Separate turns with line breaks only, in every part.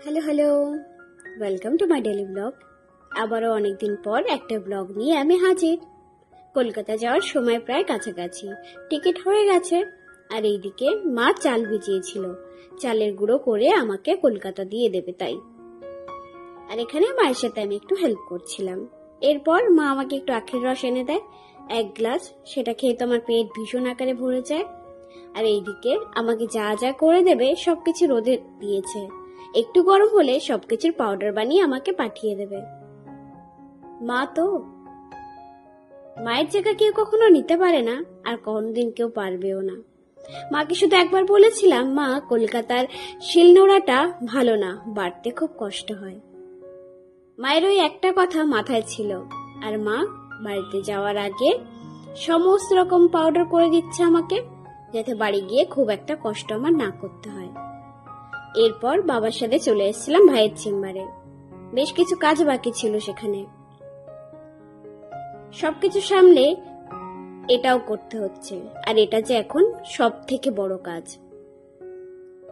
Hello hello, welcome to my daily blog. আবারও অনেকদিন পর একটা ব্লগ নিয়ে আমি হাজির। কলকাতা যাওয়ার সময় প্রায় কাছাকাছি, টিকিট হয়ে গেছে। আর এইদিকে মা চাল ভিজিয়েছিল, চালের গুঁড়ো করে আমাকে কলকাতা দিয়ে দেবে তাই। আর এখানে মায়ের সাথে আমি একটু হেল্প করছিলাম। এরপর মা আমাকে একটু আখের রস এনে দেয় 1 গ্লাস, সেটা খেয়ে তো আমার পেট ভীষণ আকারে ভরে যায়। আর এইদিকে আমাকে যা যা করে দেবে সবকিছু রোদে দিয়েছে, একটু গরম হলে সবকিছুর পাউডার বানিয়ে আমাকে পাঠিয়ে দেবে। মা তো, মায়ের জায়গা কেউ কখনো নিতে পারে না, আর কোনদিন কেউ পারবেও না। মাকে শুধু একবার বলেছিলাম, মা কলকাতার শিলনোড়াটা ভালো না, বাড়তে খুব কষ্ট হয়। মায়ের ওই একটা কথা মাথায় ছিল, আর মা বাড়িতে যাওয়ার আগে সমস্ত রকম পাউডার করে দিচ্ছে আমাকে, যাতে বাড়ি গিয়ে খুব একটা কষ্ট আমার না করতে হয়। এরপর বাবার সাথে চলে এসেছিলাম ভাইয়ের চেম্বারে। বেশ কিছু কাজ বাকি ছিল সেখানে, সবকিছু সামলে এটাও করতে হচ্ছে। আর এটা যে এখন সব থেকে বড় কাজ,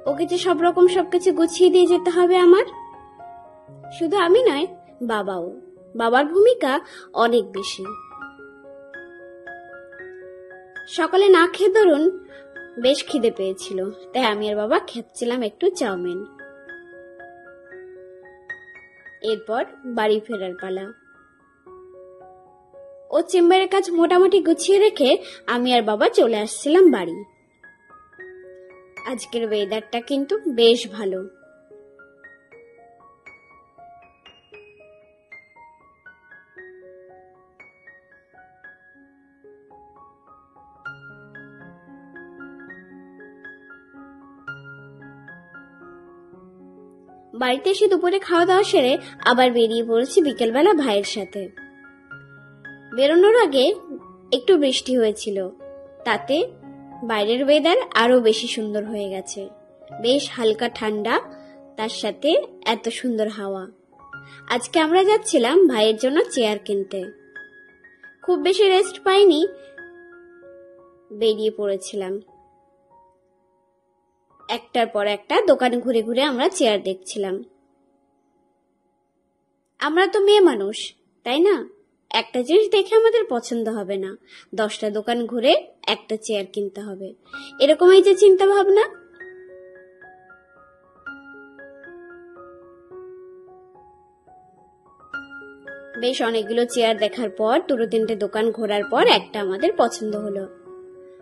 ওকে যে সব রকম সবকিছু গুছিয়ে দিয়ে যেতে হবে আমার। শুধু আমি নয়, বাবাও, বাবার ভূমিকা অনেক বেশি। সকালে না খেয়ে ধরুন বেশ খিদে পেয়েছিল, তাই আমি আর বাবা খাচ্ছিলাম একটু চাউমিন। এরপর বাড়ি ফেরার পালা। ও চেম্বারের কাজ মোটামুটি গুছিয়ে রেখে আমি আর বাবা চলে আসছিলাম বাড়ি। আজকের ওয়েদারটা কিন্তু বেশ ভালো। বাড়িতে এসে দুপুরে খাওয়া দাওয়া সেরে আবার বেরিয়ে পড়েছি বিকেলবেলা ভাইয়ের সাথে। বেরোনোর আগে একটু বৃষ্টি হয়েছিল, তাতে বাইরের ওয়েদার আরো বেশি সুন্দর হয়ে গেছে। বেশ হালকা ঠান্ডা, তার সাথে এত সুন্দর হাওয়া। আজকে আমরা যাচ্ছিলাম ভাইয়ের জন্য চেয়ার কিনতে। খুব বেশি রেস্ট পাইনি, বেরিয়ে পড়েছিলাম। একটার পর একটা দোকান ঘুরে ঘুরে আমরা চেয়ার দেখছিলাম। আমরা তো মেয়ে মানুষ, তাই না? একটা জিনিস দেখে আমাদের পছন্দ হবে না, 10টা দোকান ঘুরে একটা চেয়ার কিনতে হবে, এরকমই যে চিন্তা ভাবনা। বেশ অনেকগুলো চেয়ার দেখার পর 2-3টে দোকান ঘোরার পর একটা আমাদের পছন্দ হলো,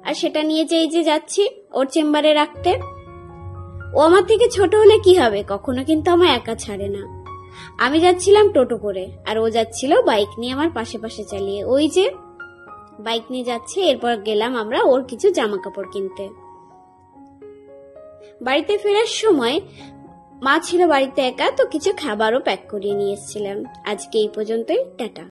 আর সেটা নিয়ে যে যাচ্ছি ওর চেম্বারে রাখতে। ও আমার থেকে ছোট হলে কি হবে, কখনো কিন্তু আমায় একা ছাড়ে না। আমি যাচ্ছিলাম টোটো করে, আর ও যাচ্ছিল বাইক নিয়ে আমার পাশে পাশে চালিয়ে। ওই যে বাইক নিয়ে যাচ্ছে। এরপর গেলাম আমরা ওর কিছু জামা কাপড় কিনতে। বাড়িতে ফেরার সময় মা ছিল বাড়িতে একা, তো কিছু খাবারও প্যাক করিয়ে নিয়ে এসেছিলাম। আজকে এই পর্যন্তই, টাটা।